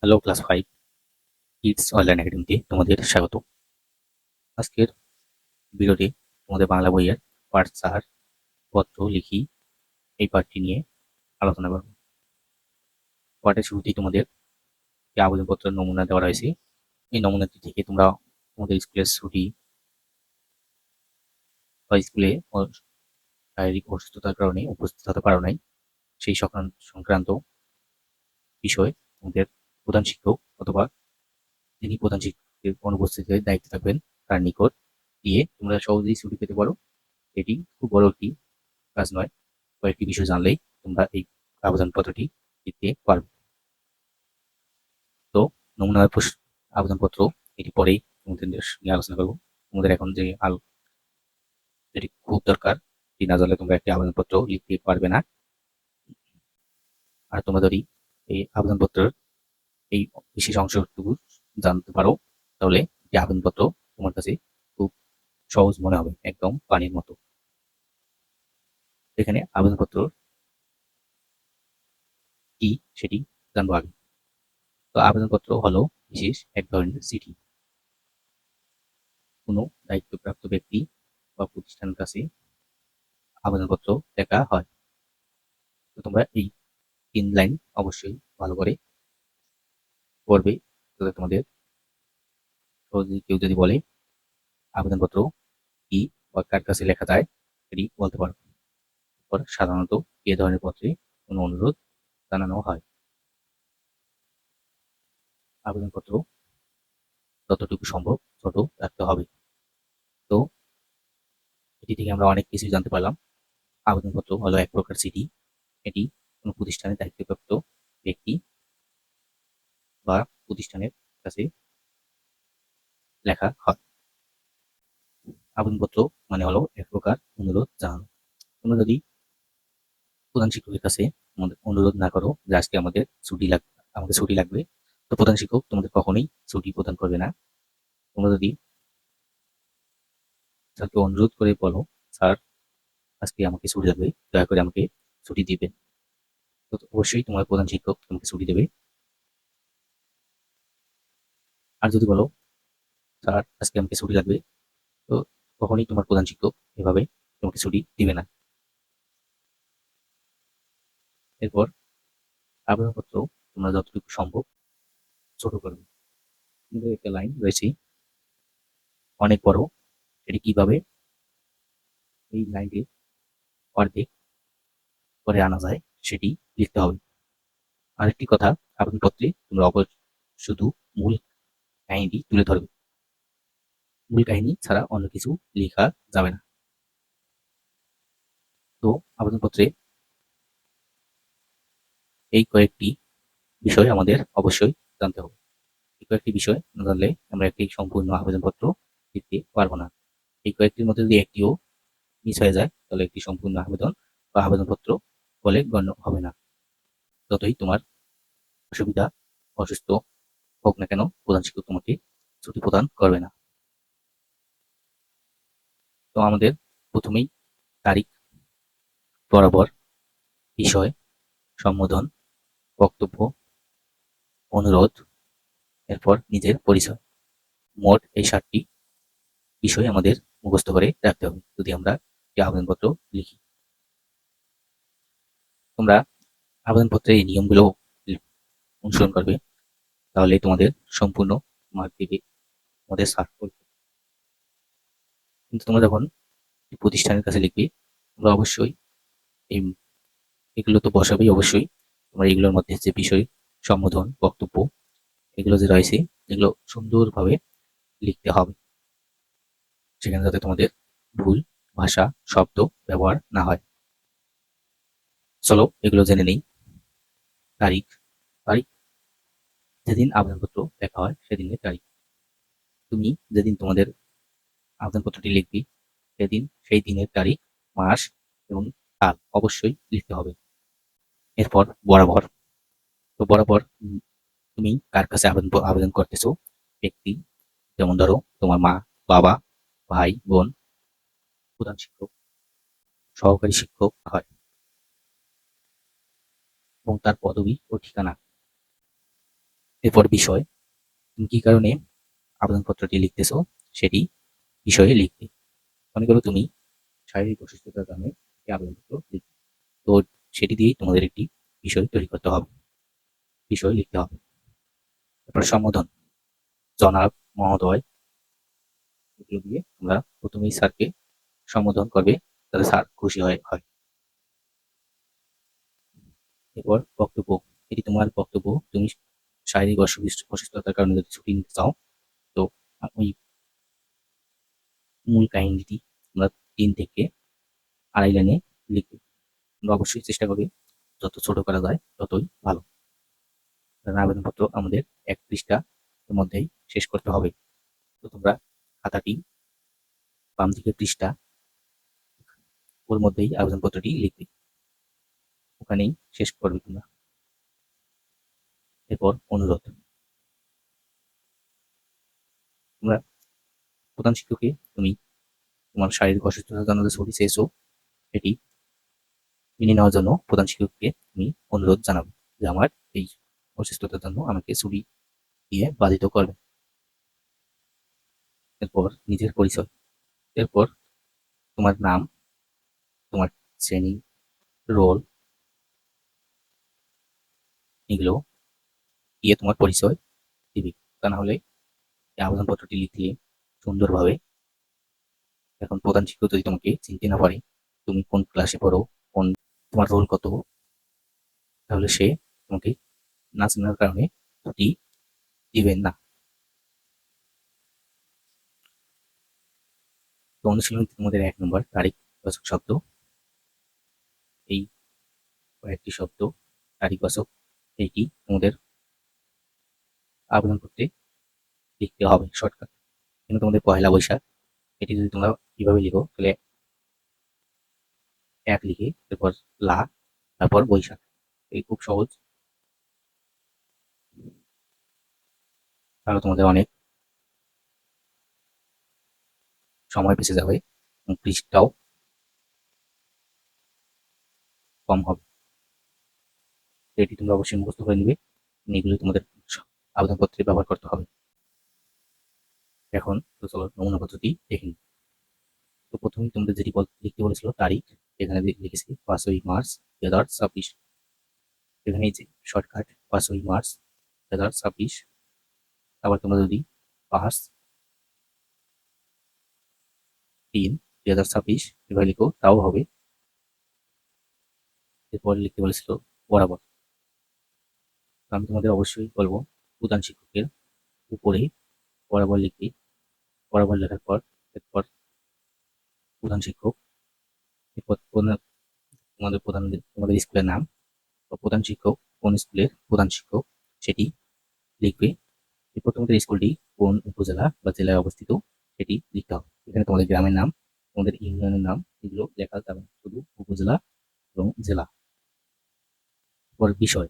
Hello class 5 kids online একাডেমিতে তোমাদের স্বাগত। আজকের ভিডিওতে তোমাদের বাংলা বইয়ের পাঠ 4 পত্র লিখি এই পাঠটি নিয়ে আলোচনা করব। পাঠের শুরুতেই তোমাদের যে আবেদনপত্রের নমুনা দেওয়া রয়েছে, এই নমুনাটি থেকে তোমরা তোমাদের স্কুলের ছুটি বা স্কুলে শারীরিক অসুস্থতার কারণে উপস্থিত হতে পারো নাই, সেই সংক্রান্ত বিষয় তোমাদের প্রধান শিক্ষক অথবা যিনি প্রধান শিক্ষকের অনুপস্থিতিতে দায়িত্ব থাকবেন তার নিকট দিয়ে তোমরা সহজেই ছুটি পেতে পারো। এটি খুব বড় একটি কাজ নয়, কয়েকটি বিষয় জানলেই তোমরা এই আবেদনপত্রটি দিতে পারবে। তো নমুনা আবেদনপত্র এটি পরেই তোমাদের নিয়ে আলোচনা করবো। তোমাদের এখন যে যেটি খুব দরকার, এটি না জানলে তোমরা একটি আবেদনপত্র লিখতে পারবে না। আর তোমরা যদি এই আবেদনপত্রের এই বিশেষ অংশটুকু জানতে পারো, তাহলে এই আবেদনপত্র তোমার কাছে খুব সহজ মনে হবে, একদম পানির মতো। এখানে আবেদনপত্র কি সেটি জানবো আগে। তো আবেদনপত্র হলো বিশেষ এক ধরনের চিঠি, কোনো দায়িত্বপ্রাপ্ত ব্যক্তি বা প্রতিষ্ঠানের কাছে আবেদনপত্র লেখা হয়। তো তোমরা এই 3 লাইন অবশ্যই ভালো করে পড়বে, যাতে তোমাদের সহজেই কেউ যদি বলে আবেদনপত্র কি বা কার কাছে লেখা যায় সেটি বলতে পারো। এরপর সাধারণত এ ধরনের পত্রে কোনো অনুরোধ জানানো হয়। আবেদনপত্র যতটুকু সম্ভব ছোট রাখতে হবে। তো এটি থেকে আমরা অনেক কিছু জানতে পারলাম। আবেদনপত্র হলো এক প্রকার চিঠি। এটি কোনো প্রতিষ্ঠানের দায়িত্বপ্রাপ্ত ব্যক্তি বা প্রতিষ্ঠানের কাছে লেখা হয়। আবেদনপত্র মানে হলো এক প্রকার অনুরোধ জানানো। তোমরা যদি প্রধান শিক্ষকের কাছে অনুরোধ না করো যে আজকে আমাদের ছুটি লাগবে, তো প্রধান শিক্ষক তোমাদের কখনোই ছুটি প্রদান করবে না। তোমরা যদি স্যারকে অনুরোধ করে বলো, স্যার আজকে আমাকে ছুটি লাগবে, দয়া করে আমাকে ছুটি দিবেন, তো অবশ্যই তোমার প্রধান শিক্ষক তোমাকে ছুটি দেবে। আর যদি বলো, স্যার আজকে আমাকে ছুটি লাগবে, তো কখনোই তোমার প্রধান শিক্ষক এভাবে তোমাকে ছুটি দিবে না। এরপর আবেদনপত্র তোমরা যতটুকু সম্ভব ছোট করবে। কিন্তু একটা লাইন রয়েছে অনেক বড়, এটি কিভাবে এই লাইনটি অর্ধেক করে আনা যায় সেটি লিখতে হবে। আরেকটি কথা, আবেদনপত্রে তোমরা শুধু মূল কাহিনী তুলে ধরবে, মূল কাহিনী ছাড়া অন্য কিছু লেখা যাবে না। তো আবেদনপত্রে এই কয়েকটি বিষয় আমাদের অবশ্যই জানতে হবে। এই কয়েকটি বিষয় না জানলে আমরা একটি সম্পূর্ণ আবেদনপত্র লিখতে পারবো না। এই কয়েকটির মধ্যে যদি একটিও মিস হয়ে যায়, তাহলে একটি সম্পূর্ণ আবেদন বা আবেদনপত্র বলে গণ্য হবে না। যতই তোমার অসুবিধা অসুস্থ হোক না কেন, প্রধান শিক্ষক তোমাকে ছুটি প্রদান করবে না। তো আমাদের প্রথমেই তারিখ বরাবর, বিষয়, সম্বোধন, বক্তব্য, অনুরোধ, এরপর নিজের পরিচয়, মোট এই 7টি বিষয় আমাদের মুখস্থ করে রাখতে হবে যদি আমরা একটি আবেদনপত্র লিখি। তোমরা আবেদনপত্রের এই নিয়মগুলো অনুসরণ করবে, তাহলে তোমাদের সম্পূর্ণ মার্ক দিবে তোমাদের স্যার। কিন্তু তোমরা যখন প্রতিষ্ঠানের কাছে লিখবে, তোমরা অবশ্যই এই এগুলো তো বসাবেই অবশ্যই। তোমরা এগুলোর মধ্যে যে বিষয়, সম্বোধন, বক্তব্য, এগুলো যে রয়েছে, এগুলো সুন্দরভাবে লিখতে হবে, সেখানে যাতে তোমাদের ভুল ভাষা শব্দ ব্যবহার না হয়। চলো এগুলো জেনে নেই। তারিখ, তারিখ যেদিন আবেদনপত্র লেখা হয় সেদিনের তারিখ। তুমি যেদিন তোমাদের আবেদনপত্রটি লিখবে, সেদিন সেই দিনের তারিখ, মাস এবং সাল অবশ্যই লিখতে হবে। এরপর বরাবর, তো বরাবর তুমি কার কাছে আবেদন করতেছো, ব্যক্তি, যেমন ধরো তোমার মা, বাবা, ভাই, বোন, প্রধান শিক্ষক, সহকারী শিক্ষক হয় এবং তার পদবি ও ঠিকানা। এরপর বিষয়, তুমি কি কারণে আবেদনপত্রটি লিখতেছো সেটি বিষয়ে লিখবে। মনে করো তুমি শারীরিক অসুস্থতার কারণে একটি আবেদনপত্র লিখবে, তো সেটি দিয়েই তোমাদের একটি বিষয় তৈরি করতে হবে, বিষয় লিখতে হবে। তারপর সম্বোধন, জনাব, মহোদয়, এগুলো দিয়ে তোমরা প্রথমেই স্যারকে সম্বোধন করবে, তাহলে স্যার খুশি হয়। এরপর বক্তব্য, এটি তোমার বক্তব্য। তুমি শারীরিক অসুস্থতার কারণে যদি ছুটি নিতে চাও, তো ওই মূল কাহিনীটি তোমরা 3 থেকে 2.5 লাইনে লিখবে। তোমরা অবশ্যই চেষ্টা করবে যত ছোট করা যায় ততই ভালো, কারণ আবেদনপত্র আমাদের 1 পৃষ্ঠার মধ্যেই শেষ করতে হবে। তো তোমরা খাতাটি বাম দিকের পৃষ্ঠা, ওর মধ্যেই আবেদনপত্রটি লিখবে, ওখানেই শেষ করবে তোমরা। এরপর অনুরোধ, তোমরা প্রধান শিক্ষককে তুমি তোমার শারীরিক অসুস্থতার জন্য যে ছুটি চেয়েছো এটি মেনে নেওয়ার জন্য প্রধান শিক্ষককে তুমি অনুরোধ জানাবে যে আমার এই অসুস্থতার জন্য আমাকে ছুটি দিয়ে বাধিত করবে। এরপর নিজের পরিচয়, এরপর তোমার নাম, তোমার শ্রেণী, রোল, এগুলো দিয়ে তোমার পরিচয় দিবে। তা না হলে এই আবেদনপত্রটি লিখলে সুন্দরভাবে, এখন প্রধান শিক্ষক যদি তোমাকে চিনতে না পারে, তুমি কোন ক্লাসে পড়ো, কোন তোমার রোল কত, তাহলে সে তোমাকে না চেনার কারণে ছুটি দিবেন না। তো অনুশীলনীতে তোমাদের 1 নম্বর তারিখবাচক শব্দ, এই কয়েকটি শব্দ তারিখবাচক এইটি তোমাদের আবেদন করতে লিখতে হবে শর্টকাট। কিন্তু তোমাদের পহেলা বৈশাখ, এটি যদি তোমরা কিভাবে লিখো, তাহলে 1 লিখে তারপর লা, তারপর বৈশাখ, এই খুব সহজ। তাহলে তোমাদের অনেক সময় বেঁচে যাবে এবং পৃষ্ঠাও কম হবে। এটি তোমরা অবশ্যই মুখস্থ করে নিবে, এগুলো তোমাদের আবেদনপত্রে ব্যবহার করতে হবে। এখন তো চলো নমুনা পদ্ধতি দেখে নিই। তো প্রথমেই তোমাদের যেটি লিখতে বলেছিল তারিখ, এখানে লিখেছি 5ই মার্চ 2026। এখানে এই যে শর্টকাট 5ই মার্চ 2026। আবার তোমরা যদি 5/3/2026 এভাবে লিখো তাও হবে। এরপর লিখতে বলেছিল বরাবর, তো আমি তোমাদের অবশ্যই বলবো প্রধান শিক্ষকের উপরে বরাবর লিখবে। বরাবর লেখার পর এরপর প্রধান শিক্ষক, এরপর তোমাদের স্কুলের নাম, প্রধান শিক্ষক কোন স্কুলের প্রধান শিক্ষক সেটি লিখবে। এরপর তোমাদের স্কুলটি কোন উপজেলা বা জেলায় অবস্থিত সেটি লিখতে হবে। এখানে তোমাদের গ্রামের নাম, তোমাদের ইউনিয়নের নাম, এগুলো লেখা যাবে না, শুধু উপজেলা এবং জেলা। পর বিষয়,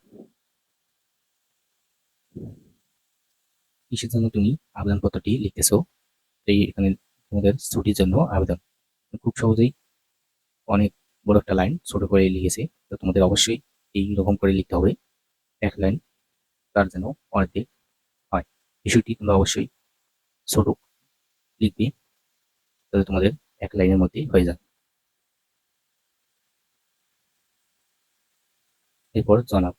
কিসের জন্য তুমি আবেদনপত্রটি লিখতেছো, এই এখানে তোমাদের ছুটির জন্য আবেদন। খুব সহজেই অনেক বড় একটা লাইন ছোট করে লিখেছে, তো তোমাদের অবশ্যই এই রকম করে লিখতে হবে, 1 লাইন তার যেন অর্ধেক হয়। বিষয়টি তোমরা অবশ্যই ছোট লিখবে, তাহলে তোমাদের 1 লাইনের মধ্যেই হয়ে যাবে। এরপর জনাব,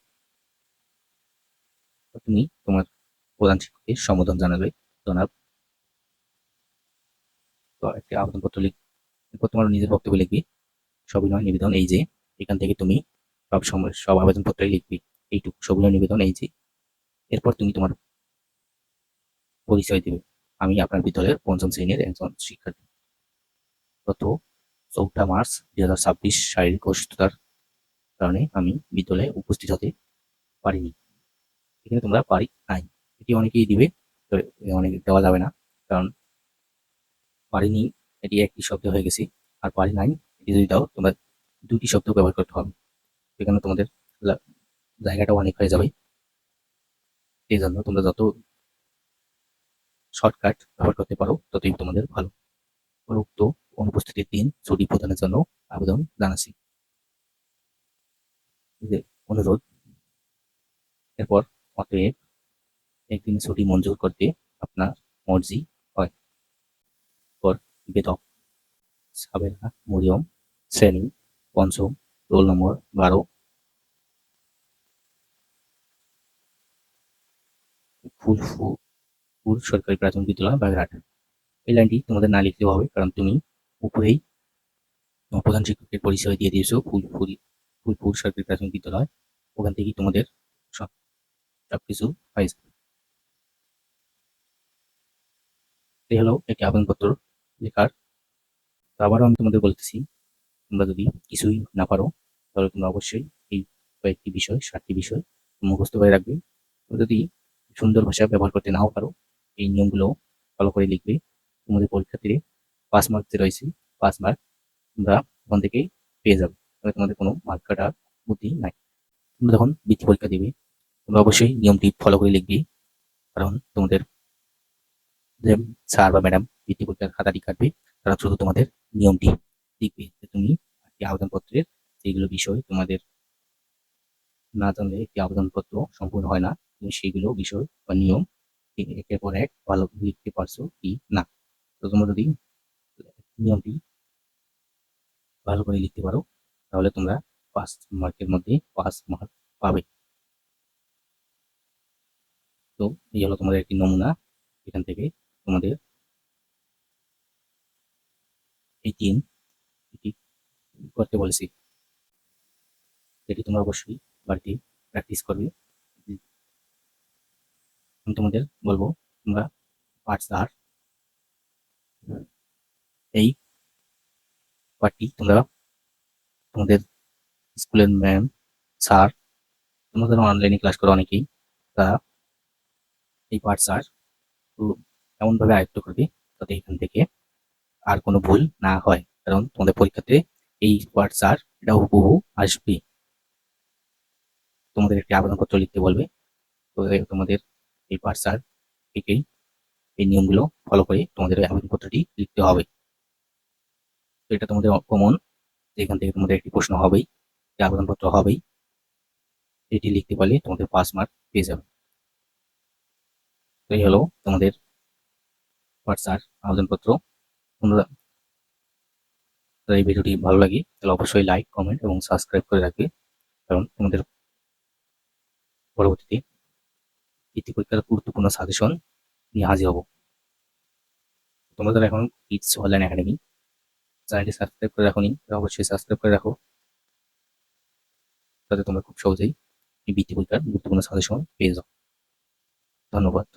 তুমি তোমার প্রধান শিক্ষককে সম্বোধন জানাবে জনাব। তো একটি আবেদনপত্র এরপর তোমার নিজের বক্তব্য লিখবি, সবিনয় নিবেদন এই যে, এখান থেকে তুমি সব সময় সব আবেদনপত্রই লিখবি এইটুকু, সবিনয় নিবেদন এই যে। এরপর তুমি তোমার পরিচয় দিবে, আমি আপনার বিদ্যালয়ের 5ম শ্রেণীর একজন শিক্ষার্থী। গত 4 মার্চ 2026 শারীরিক অসুস্থতার কারণে আমি বিদ্যালয়ে উপস্থিত হতে পারিনি। এখানে তোমরা পারি নাই, এটি অনেকেই দিবে, তো অনেক দেওয়া যাবে না, কারণ পারিনি এটি একটি শব্দ হয়ে গেছে, আর পারি নাই এটি যদি দাও তোমরা 2টি শব্দ ব্যবহার করতে হবে, সেখানে তোমাদের জায়গাটাও অনেক হয়ে যাবে। এই জন্য তোমরা যত শর্টকাট ব্যবহার করতে পারো ততই তোমাদের ভালো। উপরোক্ত অনুপস্থিতির দিন ছুটি প্রদানের জন্য আবেদন জানাচ্ছি, যে অনুরোধ। এরপর অতএব একদিন ছুটি মঞ্জুর করতে আপনার মর্জি হয়। পর বেতন সাবেরা মরিয়ম শ্রেণী পঞ্চম রোল নম্বর 12 ফুল সরকারি প্রাথমিক বিদ্যালয় বাগেরহাট। এই লাইনটি তোমাদের না লিখলেও হবে, কারণ তুমি উপরেই প্রধান শিক্ষকের পরিচয় দিয়ে দিয়েছো ফুলপুর সরকারি প্রাথমিক বিদ্যালয়। ওখান থেকেই তোমাদের সবকিছু হয়ে যাবে। এই হলো একটি আবেদনপত্র লেখার। আবারও আমি তোমাদের বলতেছি, তোমরা যদি কিছুই না পারো তাহলে তোমরা অবশ্যই এই কয়েকটি বিষয় 7টি বিষয় মুখস্থ করে রাখবে। যদি সুন্দর ভাষা ব্যবহার করতে নাও পারো, এই নিয়মগুলো ফলো করে লিখবে। তোমাদের পরীক্ষার্থীরে 5 মার্ক যে রয়েছে 5 মার্ক তোমরা ওখান থেকেই পেয়ে যাবে। তবে তোমাদের কোনো মার্ক কাটার বুদ্ধি নাই। তোমরা যখন বৃত্তি পরীক্ষা দেবে তোমরা অবশ্যই নিয়মটি ফলো করে লিখবে, কারণ তোমাদের যে স্যার বা ম্যাডাম বৃত্তি পরীক্ষার খাতাটি কাটবে তারা শুধু তোমাদের নিয়মটি লিখবে, যে তুমি একটি আবেদনপত্রের যেগুলো বিষয় তোমাদের না জানলে একটি আবেদনপত্র সম্পূর্ণ হয় না। তুমি সেইগুলো বিষয় বা নিয়ম একের পর এক ভালো লিখতে পারছো কি না। তো তোমরা যদি নিয়মটি ভালো করে লিখতে পারো তাহলে তোমরা 5 মার্কের মধ্যে 5 মার্ক পাবে। তো এই হলো তোমাদের একটি নমুনা। এখান থেকে তোমাদের এই 3 এটি করতে বলেছি, যেটি তোমরা অবশ্যই বাড়িতে প্র্যাকটিস করবে। আমি তোমাদের বলবো তোমরা পার্টস আর এই পার্টটি তোমরা তোমাদের স্কুলের ম্যাম স্যার তোমরা যারা অনলাইনে ক্লাস করো অনেকেই, তারা এই পার্টস আর এমনভাবে আয়ত্ত করবে যাতে এখান থেকে আর কোনো ভুল না হয়, কারণ তোমাদের পরীক্ষাতে এই পার্টস আর এটা হুবহু আসবে। তোমাদের একটি আবেদনপত্র লিখতে বলবে, তো তোমাদের এই পার্টস আর থেকেই এই নিয়মগুলো ফলো করে তোমাদের ওই আবেদনপত্রটি লিখতে হবে। তো এটা তোমাদের কমন, এখান থেকে তোমাদের একটি প্রশ্ন হবেই, আবেদনপত্র হবেই। এটি লিখতে পারলে তোমাদের 5 মার্ক পেয়ে যাবে। তো এই হলো তোমাদের পার্টস আর আবেদনপত্র। তোমরা এই ভিডিওটি ভালো লাগে তাহলে অবশ্যই লাইক কমেন্ট এবং সাবস্ক্রাইব করে রাখবে, কারণ তোমাদের পরবর্তীতে বৃত্তি পরীক্ষার গুরুত্বপূর্ণ সাজেশন নিয়ে হাজির হব। তোমরা যারা এখন কিডস অনলাইন একাডেমি চ্যানেলটি সাবস্ক্রাইব করে রাখোনি, অবশ্যই সাবস্ক্রাইব করে রাখো, যাতে তোমরা খুব সহজেই এই বৃত্তি পরীক্ষার গুরুত্বপূর্ণ সাজেশন পেয়ে যাও। ধন্যবাদ।